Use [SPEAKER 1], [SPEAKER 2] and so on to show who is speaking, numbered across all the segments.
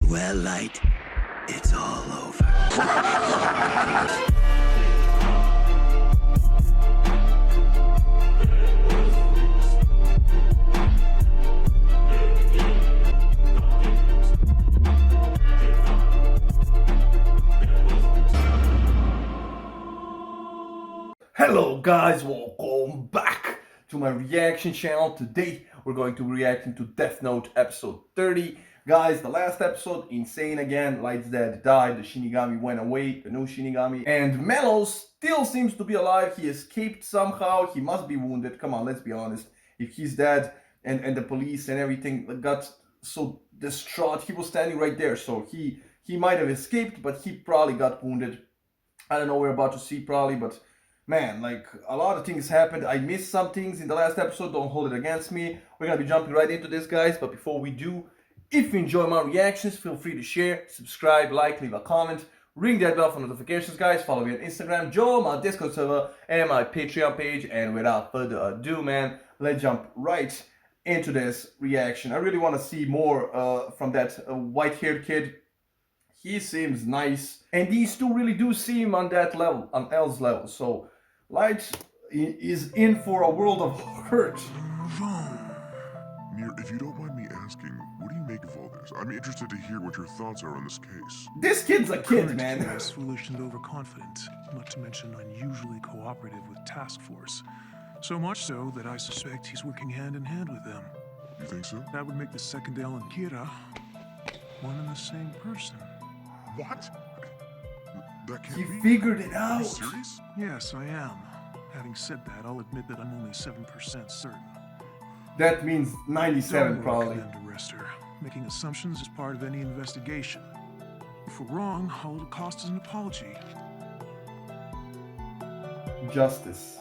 [SPEAKER 1] Well, Light, it's all over.
[SPEAKER 2] Hello guys, welcome back to my reaction channel. Today we're going to be reacting to Death Note episode 30. Guys, the last episode, insane again. Light's dad died, the Shinigami went away, the new Shinigami. And Mello still seems to be alive. He escaped somehow. He must be wounded. Come on, let's be honest. If he's dead and the police and everything got so distraught, he was standing right there. So he might have escaped, but he probably got wounded. I don't know, we're about to see probably, but man, like, a lot of things happened. I missed some things in the last episode. Don't hold it against me. We're going to be jumping right into this, guys. But before we do, if you enjoy my reactions, feel free to share, subscribe, like, leave a comment. Ring that bell for notifications, guys. Follow me on Instagram, join my Discord server, and my Patreon page. And without further ado, man, let's jump right into this reaction. I really want to see more from that white-haired kid. He seems nice. And these two really do seem on that level, on L's level. So Light is in for a world of hurt.
[SPEAKER 3] Mir, if you don't mind me asking, what do you make of all this? I'm interested to hear what your thoughts are on this case.
[SPEAKER 2] This kid's a kid, man.
[SPEAKER 4] He is foolish and overconfident, not to mention unusually cooperative with task force. So much so that I suspect he's working hand in hand with them.
[SPEAKER 3] You think so?
[SPEAKER 4] That would make the second L and Kira one and the same person.
[SPEAKER 3] What? That can't
[SPEAKER 2] He
[SPEAKER 3] be.
[SPEAKER 2] figured it
[SPEAKER 3] Are you
[SPEAKER 2] out.
[SPEAKER 3] serious?
[SPEAKER 4] Yes, I am. Having said that, I'll admit that I'm only 7% certain.
[SPEAKER 2] That means 97
[SPEAKER 4] Don't
[SPEAKER 2] probably.
[SPEAKER 4] worry, Commander Rester. Making assumptions is part of any investigation. If we're wrong, all it'll cost is an apology.
[SPEAKER 2] Justice.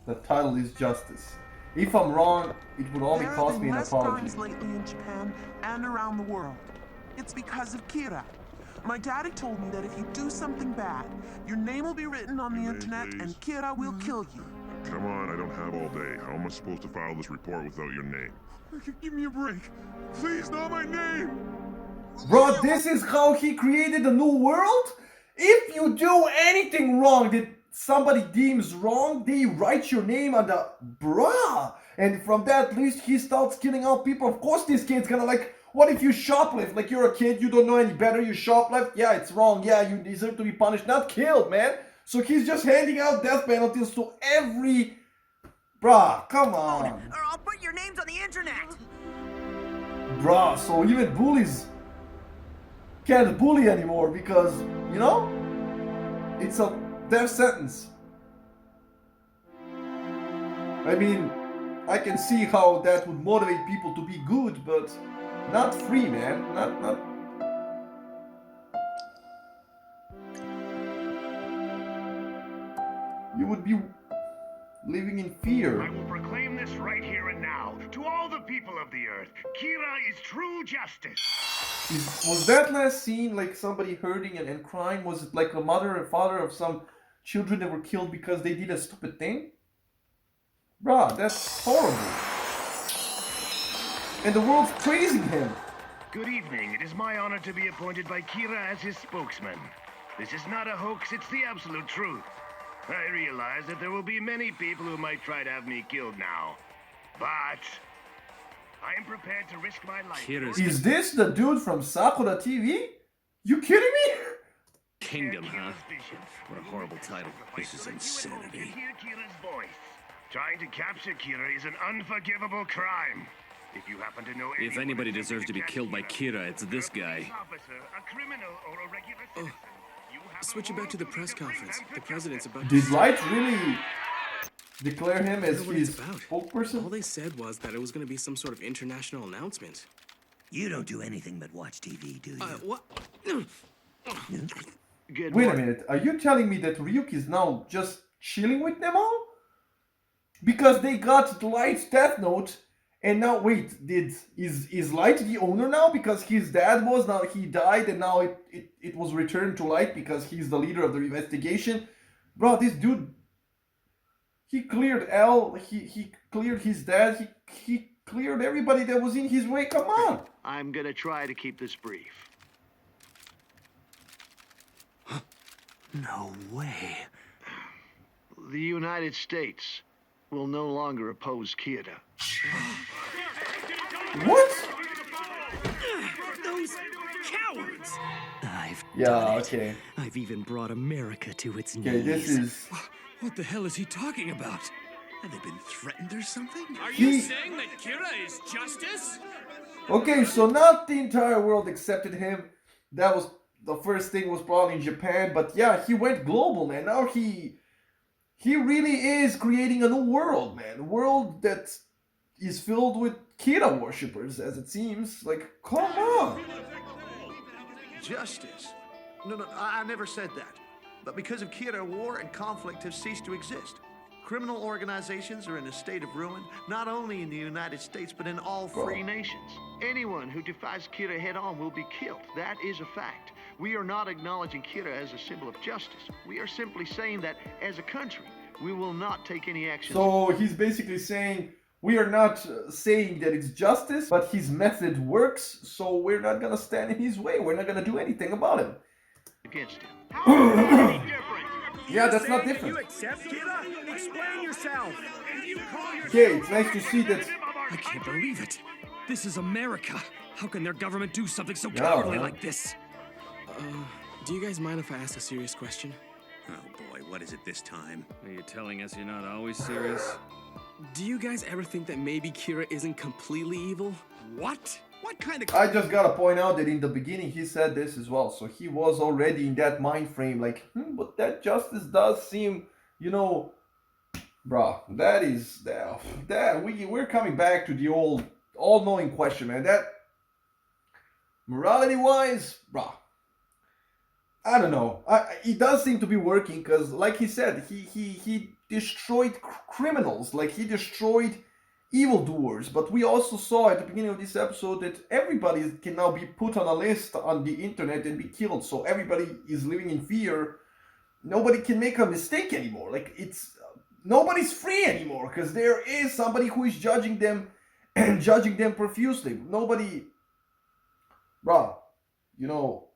[SPEAKER 2] The title is Justice. If I'm wrong, it would only cost me an apology.
[SPEAKER 5] There have been less crimes lately in Japan and around the world. It's because of Kira. My daddy told me that if you do something bad, your name will be written on the
[SPEAKER 3] Your name,
[SPEAKER 5] internet
[SPEAKER 3] please.
[SPEAKER 5] and Kira will kill you.
[SPEAKER 3] Come on, I don't have all day. How am I supposed to file this report without your name? Give me a break. Please, not my name!
[SPEAKER 2] Bro, this is how he created a new world? If you do anything wrong that somebody deems wrong, they write your name on the bruh. And from that list, he starts killing out people. Of course, this kid's gonna like, what if you shoplift? Like, you're a kid, you don't know any better, you shoplift? Yeah, it's wrong. Yeah, you deserve to be punished, not killed, man. So he's just handing out death penalties to every... Bruh, come on.
[SPEAKER 6] Or I'll put your names on the internet.
[SPEAKER 2] Bruh, so even bullies can't bully anymore because, you know, it's a death sentence. I mean, I can see how that would motivate people to be good, but not free, man. Not. You would be living in fear.
[SPEAKER 7] I will proclaim this right here and now to all the people of the earth. Kira is true justice.
[SPEAKER 2] Was that last scene like somebody hurting and crying? Was it like a mother and father of some children that were killed because they did a stupid thing? Bruh, that's horrible. And the world's praising him.
[SPEAKER 7] Good evening. It is my honor to be appointed by Kira as his spokesman. This is not a hoax, it's the absolute truth. I realize that there will be many people who might try to have me killed now. But I am prepared to risk my life.
[SPEAKER 2] Is this the dude from Sakura TV? You kidding me?
[SPEAKER 8] Kingdom, huh? What a horrible title. This is insanity.
[SPEAKER 7] Hear Kira's voice. Trying to capture Kira is an unforgivable crime. If you happen to know
[SPEAKER 8] If anybody deserves to be killed by Kira, it's this guy.
[SPEAKER 7] Officer, a criminal, or a regular citizen, you have
[SPEAKER 9] Switch it back to the press conference. The president's about to...
[SPEAKER 2] Did Light really declare him as
[SPEAKER 9] what
[SPEAKER 2] his
[SPEAKER 9] it's about.
[SPEAKER 2] spokesperson?
[SPEAKER 9] All they said was that it was going to be some sort of international announcement.
[SPEAKER 1] You don't do anything but watch TV, do you?
[SPEAKER 9] What?
[SPEAKER 7] Good
[SPEAKER 2] Wait a
[SPEAKER 7] morning.
[SPEAKER 2] minute, are you telling me that Ryuk is now just chilling with them all? Because they got Light's Death Note, and now wait, is Light the owner now? Because his dad was, now he died, and now it was returned to Light because he's the leader of the investigation. Bro, this dude, he cleared L, he cleared his dad, he cleared everybody that was in his way, come on!
[SPEAKER 7] I'm gonna try to keep this brief.
[SPEAKER 1] No way.
[SPEAKER 10] The United States will no longer oppose Kira.
[SPEAKER 2] What?
[SPEAKER 1] Those cowards! I've
[SPEAKER 2] Yeah,
[SPEAKER 1] done it.
[SPEAKER 2] okay.
[SPEAKER 1] I've even brought America to its
[SPEAKER 2] Okay,
[SPEAKER 1] knees.
[SPEAKER 2] this is...
[SPEAKER 8] What the hell is he talking about?
[SPEAKER 1] Have they been threatened or something?
[SPEAKER 8] Are
[SPEAKER 2] you
[SPEAKER 8] saying that Kira is justice?
[SPEAKER 2] Okay, so not the entire world accepted him. That was... The first thing was probably in Japan, but yeah, he went global, man. Now he really is creating a new world, man. A world that is filled with Kira worshippers, as it seems. Like, come on.
[SPEAKER 11] Justice? No, I never said that. But because of Kira, war and conflict have ceased to exist. Criminal organizations are in a state of ruin, not only in the United States, but in all free nations.
[SPEAKER 10] Anyone who defies Kira head-on will be killed. That is a fact. We are not acknowledging Kira as a symbol of justice. We are simply saying that, as a country, we will not take any action.
[SPEAKER 2] So he's basically saying, we are not saying that it's justice, but his method works, so we're not gonna stand in his way. We're not gonna do anything about him.
[SPEAKER 10] Against him.
[SPEAKER 2] Yeah, that's not different.
[SPEAKER 6] You accept Kira? Explain yourself.
[SPEAKER 2] Okay, it's nice to see that.
[SPEAKER 8] I can't believe it. This is America. How can their government do something so
[SPEAKER 2] Yeah,
[SPEAKER 8] cowardly
[SPEAKER 2] man.
[SPEAKER 8] like this?
[SPEAKER 9] Do you guys mind if I ask a serious question?
[SPEAKER 1] Oh boy, what is it this time?
[SPEAKER 8] Are you telling us you're not always serious?
[SPEAKER 9] Do you guys ever think that maybe Kira isn't completely evil?
[SPEAKER 8] What? What kind of...
[SPEAKER 2] I just gotta point out that in the beginning he said this as well, so he was already in that mind frame, like, but that justice does seem, you know, bruh, that is, we're coming back to the old, all-knowing question, man. That, morality-wise, bruh, I don't know. It does seem to be working, because, like he said, he destroyed criminals, like he destroyed evildoers, but we also saw at the beginning of this episode that everybody can now be put on a list on the internet and be killed, so everybody is living in fear. Nobody can make a mistake anymore. Like, it's nobody's free anymore, because there is somebody who is judging them and judging them profusely. Nobody, bruh, you know,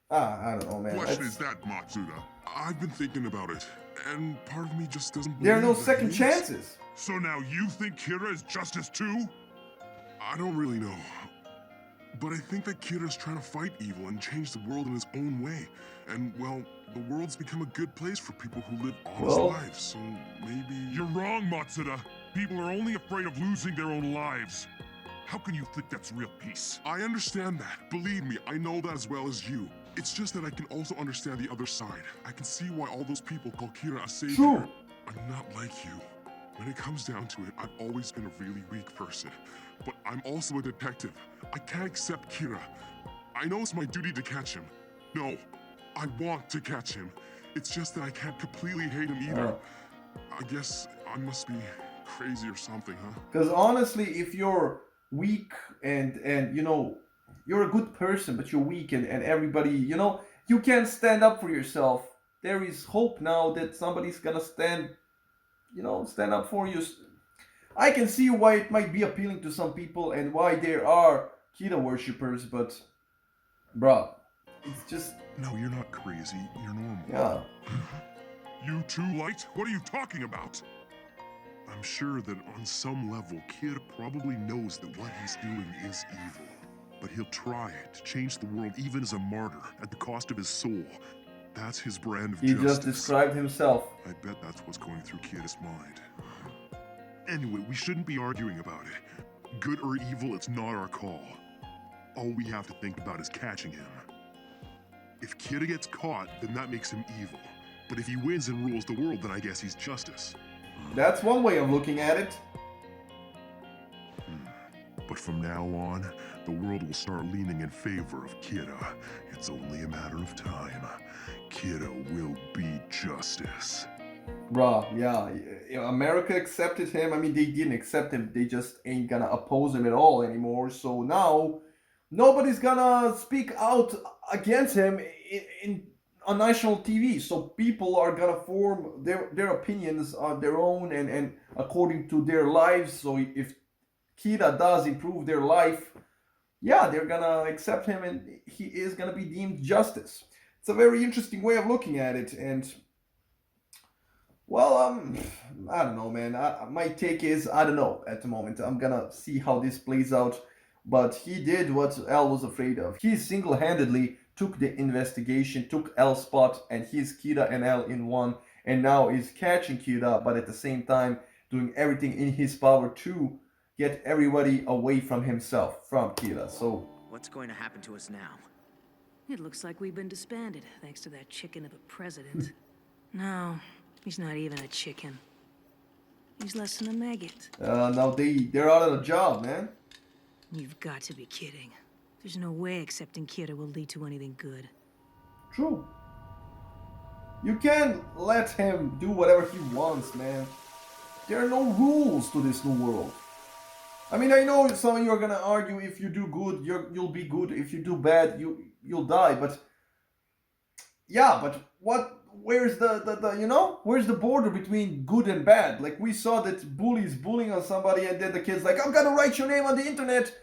[SPEAKER 2] I don't know, man.
[SPEAKER 3] Question is that, Matsuda? I've been thinking about it, and part of me just doesn't believe
[SPEAKER 2] There are no
[SPEAKER 3] that
[SPEAKER 2] second
[SPEAKER 3] he is.
[SPEAKER 2] chances.
[SPEAKER 3] So now you think Kira is justice too? I don't really know. But I think that Kira's trying to fight evil and change the world in his own way. And, well, the world's become a good place for people who live honest lives, so maybe... You're wrong, Matsuda. People are only afraid of losing their own lives. How can you think that's real peace? I understand that. Believe me, I know that as well as you. It's just that I can also understand the other side. I can see why all those people call Kira a savior.
[SPEAKER 2] True.
[SPEAKER 3] I'm not like you. When it comes down to it, I've always been a really weak person. But I'm also a detective. I can't accept Kira. I know it's my duty to catch him. No, I want to catch him. It's just that I can't completely hate him either. I guess I must be crazy or something, huh?
[SPEAKER 2] Because honestly, if you're weak and you know, you're a good person, but you're weak and everybody, you know, you can't stand up for yourself. There is hope now that somebody's gonna stand up for you. I can see why it might be appealing to some people and why there are Kira worshippers, but, bruh, it's just...
[SPEAKER 3] No, you're not crazy. You're normal.
[SPEAKER 2] Yeah.
[SPEAKER 3] You too, Light? What are you talking about? I'm sure that on some level, Kid probably knows that what he's doing is evil. But he'll try to change the world even as a martyr at the cost of his soul. That's his brand of
[SPEAKER 2] He
[SPEAKER 3] justice.
[SPEAKER 2] just described himself.
[SPEAKER 3] I bet that's what's going through Kid's mind. Anyway, we shouldn't be arguing about it. Good or evil, it's not our call. All we have to think about is catching him. If Kid gets caught, then that makes him evil. But if he wins and rules the world, then I guess he's justice.
[SPEAKER 2] That's one way of looking at it.
[SPEAKER 3] But from now on, the world will start leaning in favor of Kira. It's only a matter of time. Kira will be justice.
[SPEAKER 2] Bruh, yeah, America accepted him. I mean, they didn't accept him. They just ain't gonna oppose him at all anymore. So now, nobody's gonna speak out against him on national TV. So people are gonna form their opinions on their own and according to their lives. So if Kira does improve their life, yeah, they're gonna accept him and he is gonna be deemed justice. it's a very interesting way of looking at it. And well, I don't know, man. My take is I don't know at the moment. I'm gonna see how this plays out. But he did what Al was afraid of. He single-handedly took the investigation, took Al's spot, and he's Kira and Al in one. And now is catching Kira, but at the same time doing everything in his power to get everybody away from himself, from Kira. So
[SPEAKER 12] what's going to happen to us now?
[SPEAKER 13] It looks like we've been disbanded, thanks to that chicken of a president. No, he's not even a chicken. He's less than a maggot.
[SPEAKER 2] Now they're out of a job, man.
[SPEAKER 13] You've got to be kidding. There's no way accepting Kira will lead to anything good.
[SPEAKER 2] True. You can't let him do whatever he wants, man. There are no rules to this new world. I mean, I know some of you are gonna argue if you do good, you'll be good. If you do bad, you'll die. But yeah, but what? Where's the you know? Where's the border between good and bad? Like we saw that bullies bullying on somebody, and then the kid's like, "I'm gonna write your name on the internet."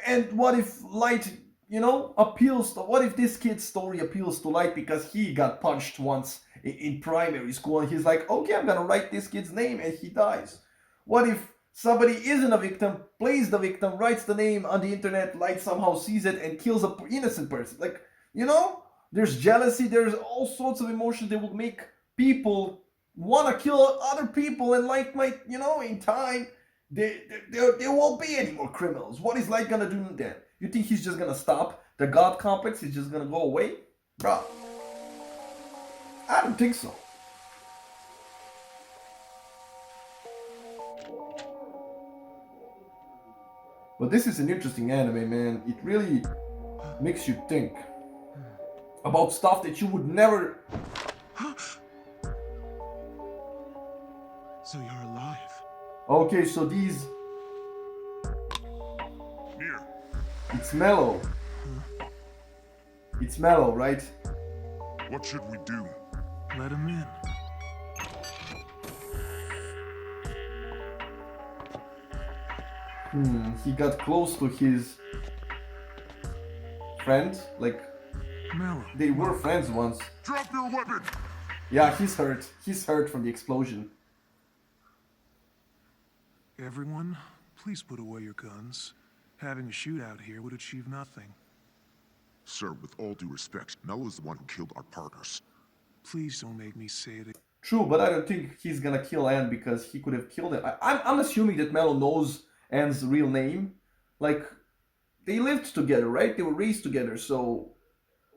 [SPEAKER 2] And what if Light, you know, appeals to? What if this kid's story appeals to Light because he got punched once in primary school, and he's like, "Okay, I'm gonna write this kid's name," and he dies. What if somebody isn't a victim, plays the victim, writes the name on the internet, Light somehow sees it and kills an innocent person? Like, you know? There's jealousy, there's all sorts of emotions that will make people want to kill other people, and Light might, you know, in time, there won't be any more criminals. What is Light gonna do then? You think he's just gonna stop? The God complex is just gonna go away? Bruh. I don't think so. But this is an interesting anime, man. It really makes you think about stuff that you would never...
[SPEAKER 3] So you're alive.
[SPEAKER 2] Okay, so these...
[SPEAKER 3] Here.
[SPEAKER 2] It's Mello. It's Mello, right?
[SPEAKER 3] What should we do?
[SPEAKER 4] Let him in.
[SPEAKER 2] He got close to his friend, like...
[SPEAKER 4] Mello.
[SPEAKER 2] They were friends once.
[SPEAKER 3] Drop your weapon!
[SPEAKER 2] Yeah, he's hurt. He's hurt from the explosion.
[SPEAKER 4] Everyone, please put away your guns. Having a shootout here would achieve nothing.
[SPEAKER 3] Sir, with all due respect, Mello is the one who killed our partners.
[SPEAKER 4] Please don't make me say it.
[SPEAKER 2] True, but I don't think he's gonna kill Anne because he could have killed him. I'm assuming that Mello knows Anne's real name. Like, they lived together, right? They were raised together, so...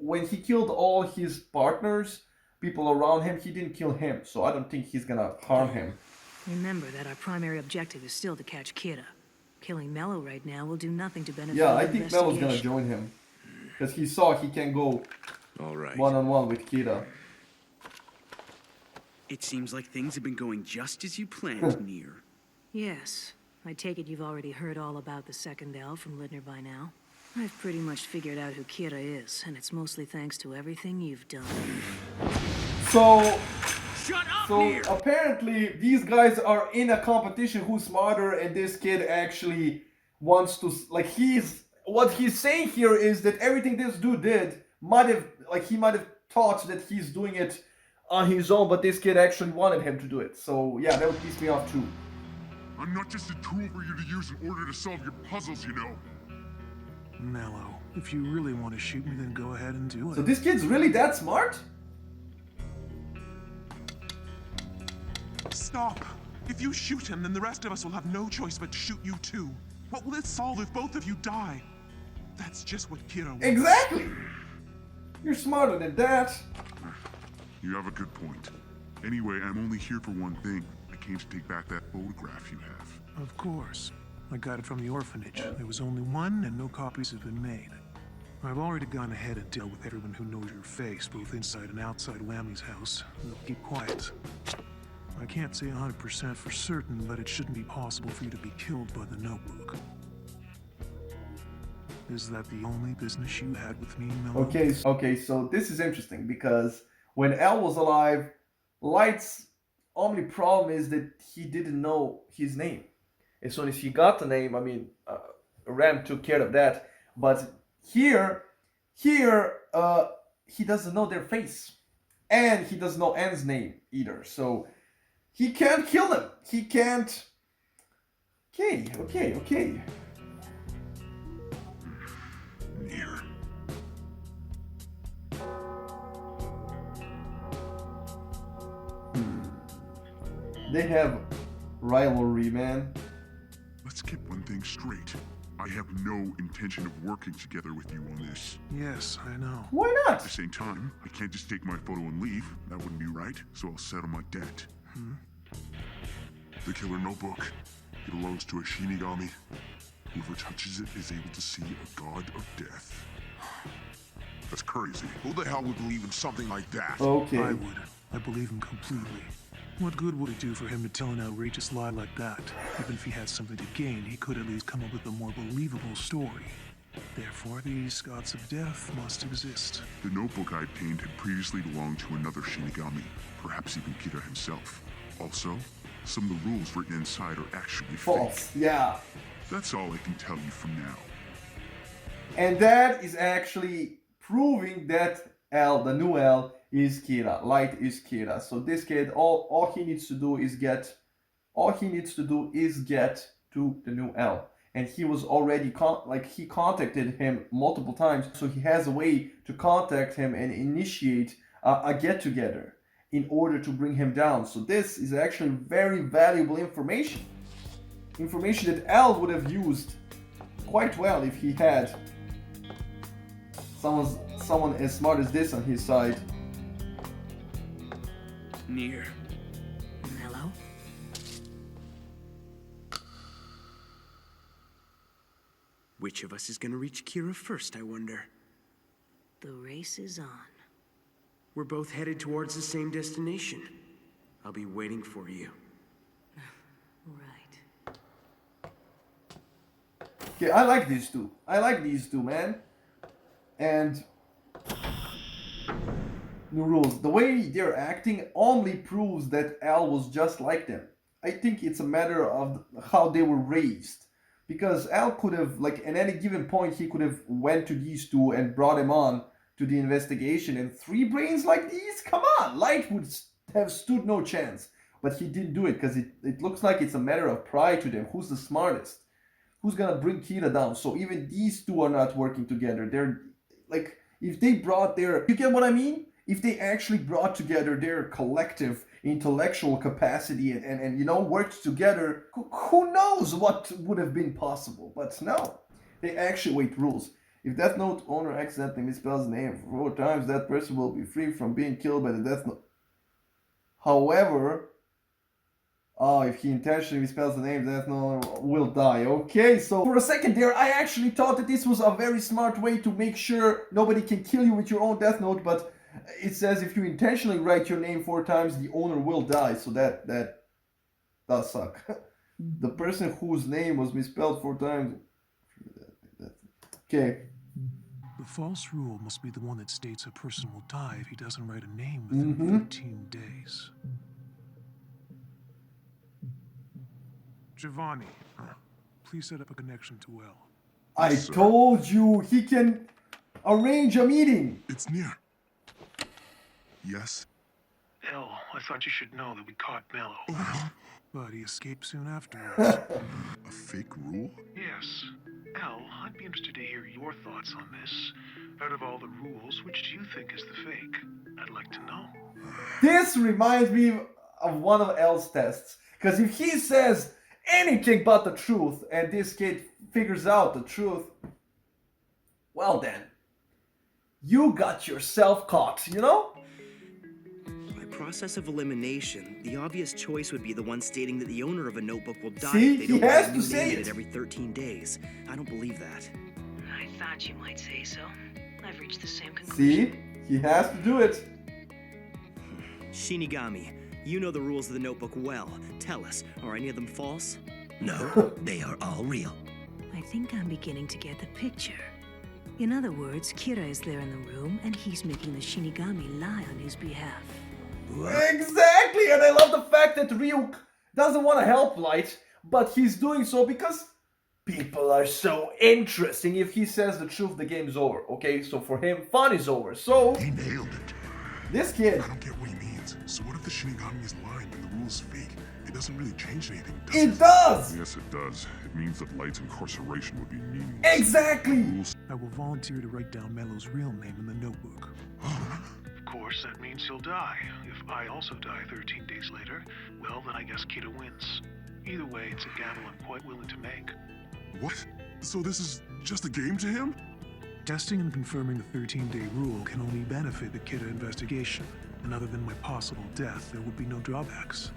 [SPEAKER 2] When he killed all his partners, people around him, he didn't kill him. So I don't think he's gonna harm him.
[SPEAKER 13] Remember that our primary objective is still to catch Kira. Killing Mello right now will do nothing to benefit
[SPEAKER 2] Yeah,
[SPEAKER 13] the
[SPEAKER 2] I think Mello's gonna join him. Because he saw he can go one-on-one with Kira.
[SPEAKER 1] It seems like things have been going just as you planned, Nier.
[SPEAKER 13] Yes. I take it you've already heard all about the second L from Lidner by now. I've pretty much figured out who Kira is, and it's mostly thanks to everything you've done.
[SPEAKER 2] So
[SPEAKER 1] Shut up,
[SPEAKER 2] apparently these guys are in a competition who's smarter, and this kid actually wants to, like, what he's saying here is that everything this dude did he might have thought that he's doing it on his own, but this kid actually wanted him to do it. So yeah, that would piss me off too.
[SPEAKER 3] I'm not just a tool for you to use in order to solve your puzzles, you know.
[SPEAKER 4] Mello, if you really want to shoot me, then go ahead and do it.
[SPEAKER 2] So this kid's really that smart?
[SPEAKER 5] Stop! If you shoot him, then the rest of us will have no choice but to shoot you too. What will it solve if both of you die? That's just what Kira wants.
[SPEAKER 2] Exactly! You're smarter than that.
[SPEAKER 3] You have a good point. Anyway, I'm only here for one thing. I came to take back that photograph you have.
[SPEAKER 4] Of course. I got it from the orphanage. There was only one, and no copies have been made. I've already gone ahead and dealt with everyone who knows your face, both inside and outside Whammy's house. They'll keep quiet. I can't say 100% for certain, but it shouldn't be possible for you to be killed by the notebook. Is that the only business you had with me, Mello?
[SPEAKER 2] Okay, so this is interesting because when Al was alive, Light's only problem is that he didn't know his name. As soon as he got the name, I mean, Ram took care of that. But here, he doesn't know their face. And he doesn't know N's name either. So he can't kill them. He can't... Okay.
[SPEAKER 3] Near.
[SPEAKER 2] They have rivalry, man.
[SPEAKER 3] Let's get one thing straight. I have no intention of working together with you on this.
[SPEAKER 4] Yes, I know.
[SPEAKER 2] Why not?
[SPEAKER 3] At the same time, I can't just take my photo and leave. That wouldn't be right, so I'll settle my debt. The killer notebook. It belongs to a Shinigami. Whoever touches it is able to see a god of death. That's crazy. Who the hell would believe in something like that?
[SPEAKER 2] Okay.
[SPEAKER 4] I would. I believe him completely. What good would it do for him to tell an outrageous lie like that? Even if he had something to gain, he could at least come up with a more believable story. Therefore, these gods of death must exist.
[SPEAKER 3] The notebook I obtained had previously belonged to another Shinigami, perhaps even Kira himself. Also, some of the rules written inside are actually
[SPEAKER 2] false.
[SPEAKER 3] fake.
[SPEAKER 2] Yeah.
[SPEAKER 3] That's all I can tell you for now.
[SPEAKER 2] And that is actually proving that L, the new L, is Kira. Light is Kira. So this kid, all he needs to do is get to the new L. And he was already he contacted him multiple times, so he has a way to contact him and initiate a get together in order to bring him down. So this is actually very valuable information that L would have used quite well if he had someone as smart as this on his side.
[SPEAKER 1] Near.
[SPEAKER 13] Mello?
[SPEAKER 1] Which of us is gonna reach Kira first, I wonder?
[SPEAKER 13] The race is on.
[SPEAKER 1] We're both headed towards the same destination. I'll be waiting for you.
[SPEAKER 13] Right.
[SPEAKER 2] Okay, I like these two, man. And new rules. The way they're acting only proves that Al was just like them. I think it's a matter of how they were raised. Because Al could have, at any given point, he could have went to these two and brought him on to the investigation. And 3 brains like these? Come on! Light would have stood no chance. But he didn't do it because it looks like it's a matter of pride to them. Who's the smartest? Who's gonna bring Kira down? So even these two are not working together. They're, if they brought their... You get what I mean? If they actually brought together their collective intellectual capacity and worked together, who knows what would have been possible. But no, they actually wait rules. If Death Note owner accidentally misspells the name 4 times, that person will be free from being killed by the Death Note. However, if he intentionally misspells the name, Death Note will die. Okay, so for a second there, I actually thought that this was a very smart way to make sure nobody can kill you with your own Death Note, but it says if you intentionally write your name 4 times, the owner will die. So that does suck. The person whose name was misspelled 4 times. Okay.
[SPEAKER 4] The false rule must be the one that states a person will die if he doesn't write a name within 13 days. Giovanni, please set up a connection to L.
[SPEAKER 2] I told you he can arrange a meeting.
[SPEAKER 3] It's near. Yes?
[SPEAKER 4] L, I thought you should know that we caught Mello. But he escaped soon afterwards.
[SPEAKER 3] A fake rule?
[SPEAKER 4] Yes. L, I'd be interested to hear your thoughts on this. Out of all the rules, which do you think is the fake? I'd like to know.
[SPEAKER 2] This reminds me of one of L's tests. Because if he says anything but the truth and this kid figures out the truth, well then, you got yourself caught,
[SPEAKER 8] By process of elimination, the obvious choice would be the one stating that the owner of a notebook will die
[SPEAKER 2] See?
[SPEAKER 8] if they
[SPEAKER 2] He
[SPEAKER 8] don't
[SPEAKER 2] has
[SPEAKER 8] write a
[SPEAKER 2] to
[SPEAKER 8] new
[SPEAKER 2] say
[SPEAKER 8] name in
[SPEAKER 2] it.
[SPEAKER 8] it every 13 days. I don't believe that.
[SPEAKER 13] I thought you might say so. I've reached the same conclusion.
[SPEAKER 2] See? He has to do it.
[SPEAKER 8] Shinigami, you know the rules of the notebook well. Tell us, are any of them false?
[SPEAKER 14] No, they are all real.
[SPEAKER 13] I think I'm beginning to get the picture. In other words, Kira is there in the room, and he's making the Shinigami lie on his behalf.
[SPEAKER 2] Exactly! And I love the fact that Ryuk doesn't want to help Light, but he's doing so because people are so interesting. If he says the truth, the game's over. Okay, so for him, fun is over. So
[SPEAKER 3] He nailed it.
[SPEAKER 2] this kid.
[SPEAKER 3] I don't get what he means. So what if the Shinigami is lying and the rule's fake? It doesn't really change anything, does it?
[SPEAKER 2] It does!
[SPEAKER 3] Yes, it does. It means that Light's incarceration would be meaningless.
[SPEAKER 2] Exactly!
[SPEAKER 4] I will volunteer to write down Mello's real name in the notebook. Of course, that means he'll die. If I also die 13 days later, well, then I guess Kira wins. Either way, it's a gamble I'm quite willing to make.
[SPEAKER 3] What? So this is just a game to him?
[SPEAKER 4] Testing and confirming the 13-day rule can only benefit the Kira investigation, and other than my possible death, there would be no drawbacks.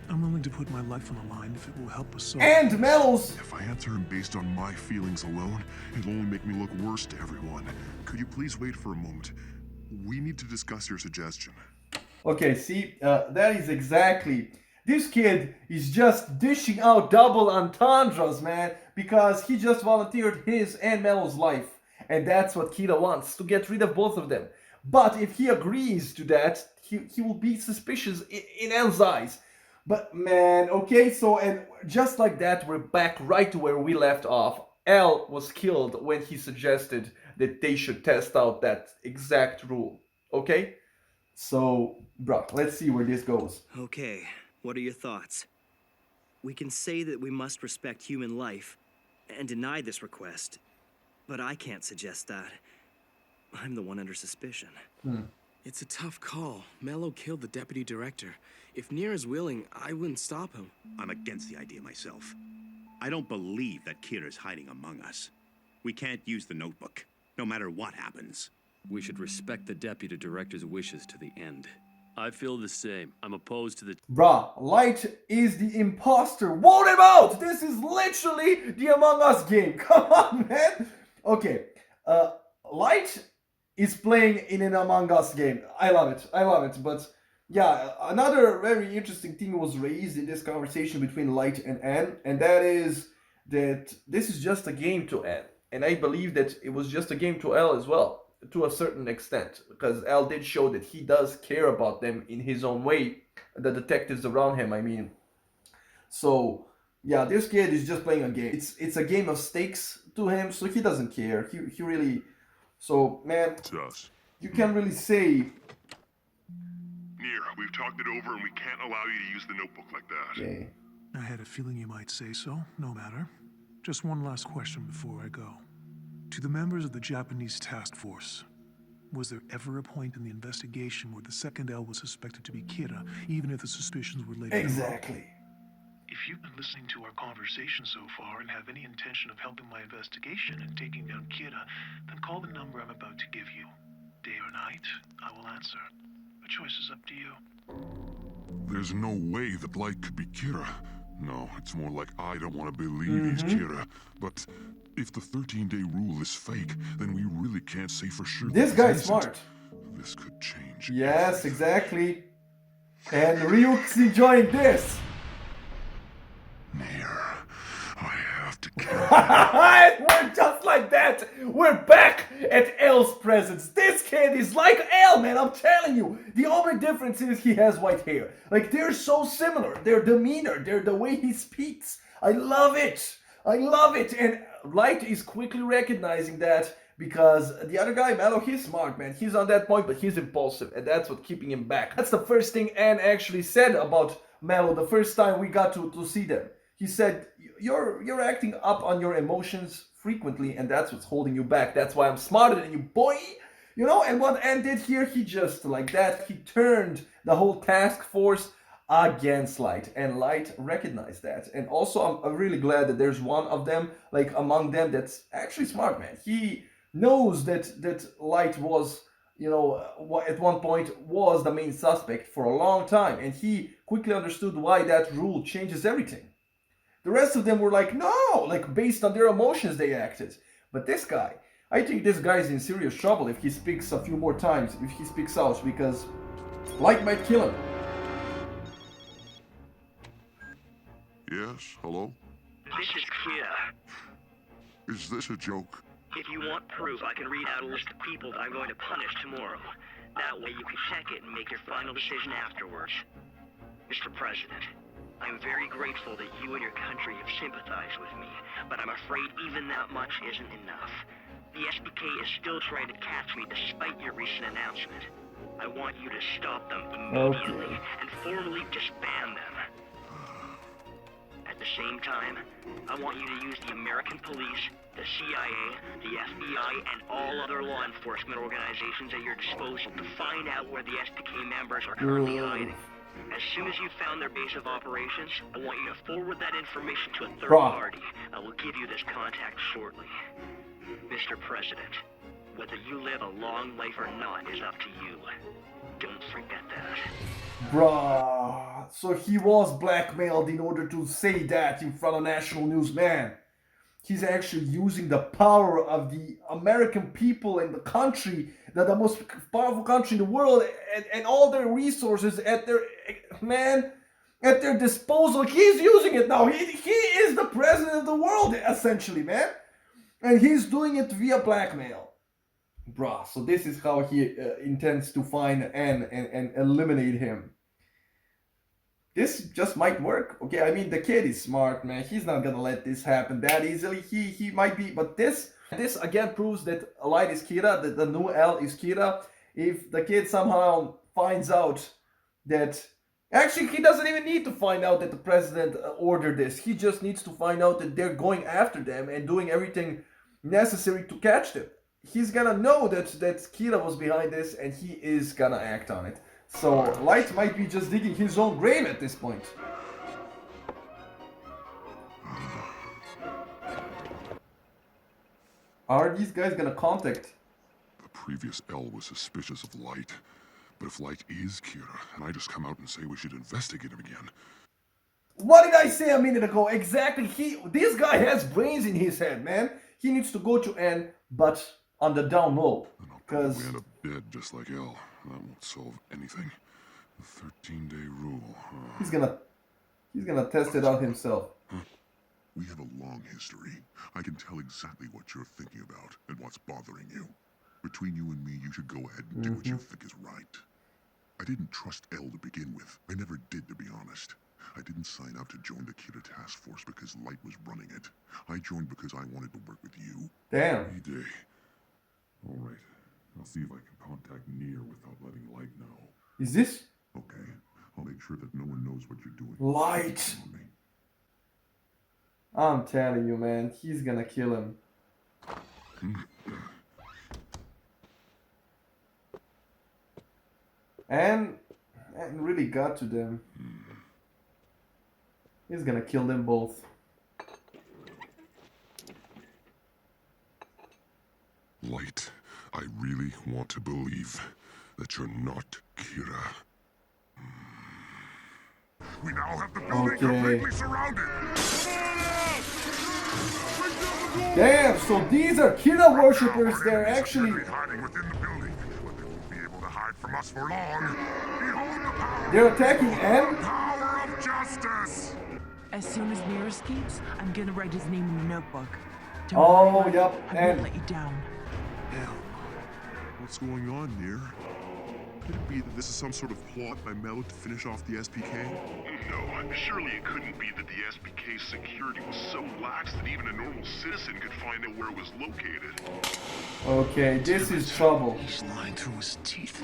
[SPEAKER 4] I'm willing to put my life on the line if it will help us solve.
[SPEAKER 2] And Mello's.
[SPEAKER 3] If I answer him based on my feelings alone, it'll only make me look worse to everyone. Could you please wait for a moment? We need to discuss your suggestion.
[SPEAKER 2] Okay, see, that is exactly. This kid is just dishing out double entendres, man, because he just volunteered his and Mello's life. And that's what Kira wants, to get rid of both of them. But if he agrees to that, he will be suspicious in El's eyes. But man, okay, so, and just like that, we're back right to where we left off. El was killed when he suggested that they should test out that exact rule. Okay? So, bruh, let's see where this goes.
[SPEAKER 8] Okay, what are your thoughts? We can say that we must respect human life and deny this request, but I can't suggest that. I'm the one under suspicion.
[SPEAKER 9] It's a tough call. Mello killed the deputy director. If Nier is willing, I wouldn't stop him.
[SPEAKER 15] I'm against the idea myself. I don't believe that Kira's hiding among us. We can't use the notebook, no matter what happens.
[SPEAKER 16] We should respect the deputy director's wishes to the end. I feel the same. I'm opposed to the...
[SPEAKER 2] Bruh, Light is the imposter. Vote him out! This is literally the Among Us game. Come on, man. Okay, Light is playing in an Among Us game. I love it. I love it. But yeah, another very interesting thing was raised in this conversation between Light and Anne, and that is that this is just a game to Anne. And I believe that it was just a game to Elle as well, to a certain extent, because Elle did show that he does care about them in his own way, the detectives around him, I mean. So yeah, this kid is just playing a game. It's a game of stakes to him, so he doesn't care. He really... So, man, you can't really say...
[SPEAKER 3] Nier, we've talked it over and we can't allow you to use the notebook like that.
[SPEAKER 2] Okay.
[SPEAKER 4] I had a feeling you might say so. No matter. Just one last question before I go. To the members of the Japanese task force, was there ever a point in the investigation where the second L was suspected to be Kira, even if the suspicions were later...
[SPEAKER 2] Exactly.
[SPEAKER 4] If you've been listening to our conversation so far and have any intention of helping my investigation and taking down Kira, then call the number I'm about to give you. Day or night, I will answer. The choice is up to you.
[SPEAKER 3] There's no way that Light could be Kira. No, it's more like I don't want to believe he's Kira. But if the 13-day rule is fake, then we really can't say for sure.
[SPEAKER 2] This guy's smart.
[SPEAKER 3] This could change.
[SPEAKER 2] Yes, exactly. And Ryuk's enjoying this.
[SPEAKER 3] Nier, I have to kill him.
[SPEAKER 2] We're just like that. We're back at L's presence. This kid is like L, man. I'm telling you. The only difference is he has white hair. Like, they're so similar. Their demeanor, the way he speaks. I love it. I love it. And Light is quickly recognizing that because the other guy, Mello, he's smart, man. He's on that point, but he's impulsive. And that's what's keeping him back. That's the first thing Anne actually said about Mello the first time we got to see them. He said, you're acting up on your emotions frequently, and that's what's holding you back. That's why I'm smarter than you, boy. You know, and what Anne did here, he just, like that, he turned the whole task force against Light, and Light recognized that. And also, I'm really glad that there's one of them, like, among them that's actually smart, man. He knows that Light was, you know, at one point was the main suspect for a long time, and he quickly understood why that rule changes everything. The rest of them were like, no, like based on their emotions they acted. But this guy, I think this guy is in serious trouble if he speaks a few more times, if he speaks out, because Light might kill him.
[SPEAKER 3] Yes, hello?
[SPEAKER 17] This is Kira.
[SPEAKER 3] Is this a joke?
[SPEAKER 17] If you want proof, I can read out a list of people that I'm going to punish tomorrow. That way you can check it and make your final decision afterwards. Mr. President, I'm very grateful that you and your country have sympathized with me, but I'm afraid even that much isn't enough. The SPK is still trying to catch me despite your recent announcement. I want you to stop them immediately and formally disband them. At the same time, I want you to use the American police, the CIA, the FBI, and all other law enforcement organizations at your disposal to find out where the SPK members are currently hiding. As soon as you've found their base of operations, I want you to forward that information to a third party. I will give you this contact shortly. Mr. President, whether you live a long life or not is up to you. Don't forget that.
[SPEAKER 2] Bruh. So he was blackmailed in order to say that in front of national news, man. He's actually using the power of the American people and the country, the most powerful country in the world, and all their resources at their disposal. He's using it now. He is the president of the world, essentially, man. And he's doing it via blackmail. Bruh, so this is how he intends to find and eliminate him. This just might work, okay? I mean, the kid is smart, man. He's not gonna let this happen that easily. He might be, but this again proves that Light is Kira, that the new L is Kira. If the kid somehow finds out that... Actually, he doesn't even need to find out that the president ordered this. He just needs to find out that they're going after them and doing everything necessary to catch them. He's gonna know that Kira was behind this, and he is gonna act on it. So Light might be just digging his own grave at this point. Are these guys gonna contact?
[SPEAKER 3] The previous L was suspicious of Light. But if Light is Kira, and I just come out and say we should investigate him again...
[SPEAKER 2] What did I say a minute ago? Exactly. This guy has brains in his head, man. He needs to go to N, but on the down low. Because
[SPEAKER 3] we end up dead just like L. That won't solve anything. The 13-day rule.
[SPEAKER 2] He's gonna test it out himself.
[SPEAKER 3] We have a long history. I can tell exactly what you're thinking about and what's bothering you. Between you and me, you should go ahead and do what you think is right. I didn't trust L to begin with. I never did, to be honest. I didn't sign up to join the Kira task force because Light was running it. I joined because I wanted to work with you.
[SPEAKER 2] Damn.
[SPEAKER 3] Hey, Day. All right. I'll see if I can contact Nier without letting Light know.
[SPEAKER 2] Is this?
[SPEAKER 3] Okay. I'll make sure that no one knows what you're doing.
[SPEAKER 2] Light! I'm telling you, man. He's gonna kill him. And really got to them. He's gonna kill them both.
[SPEAKER 3] Light, I really want to believe that you're not Kira. We now have the building completely surrounded.
[SPEAKER 2] Damn, so these are Kira worshippers. They're actually
[SPEAKER 3] hiding within the building, but they won't be able to hide from us for long. Behold the power.
[SPEAKER 2] They're attacking N.
[SPEAKER 3] Power of justice.
[SPEAKER 5] As soon as Nier escapes, I'm gonna write his name in the notebook.
[SPEAKER 2] Oh, yep,
[SPEAKER 5] I won't let you down.
[SPEAKER 3] Hell, what's going on, Nier? Could it be that this is some sort of plot by Mello to finish off the SPK?
[SPEAKER 18] No, surely it couldn't be that the SPK's security was so lax that even a normal citizen could find out where it was located.
[SPEAKER 2] Okay, this is trouble.
[SPEAKER 18] He's lying through his teeth.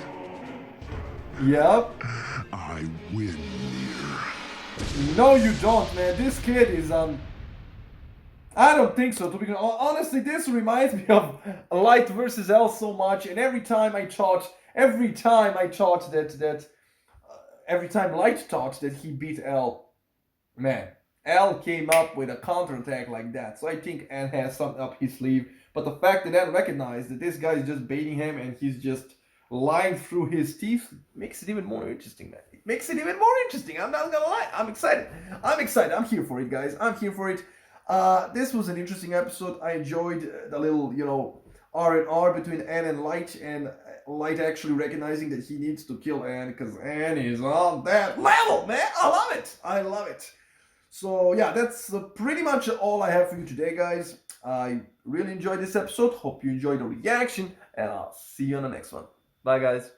[SPEAKER 2] Yep.
[SPEAKER 3] I win, Nier.
[SPEAKER 2] No, you don't, man. This kid is I don't think so. To be honestly, this reminds me of Light versus L so much, and every time Light thought that he beat L, man, L came up with a counterattack like that. So I think N has something up his sleeve. But the fact that N recognized that this guy is just baiting him and he's just lying through his teeth makes it even more interesting, man. It makes it even more interesting. I'm not gonna lie. I'm excited. I'm here for it, guys. I'm here for it. This was an interesting episode. I enjoyed the little, R&R between N and Light actually recognizing that he needs to kill N because N is on that level, man. I love it. So yeah, that's pretty much all I have for you today, guys. I really enjoyed this episode. Hope you enjoyed the reaction, and I'll see you on the next one. Bye, guys.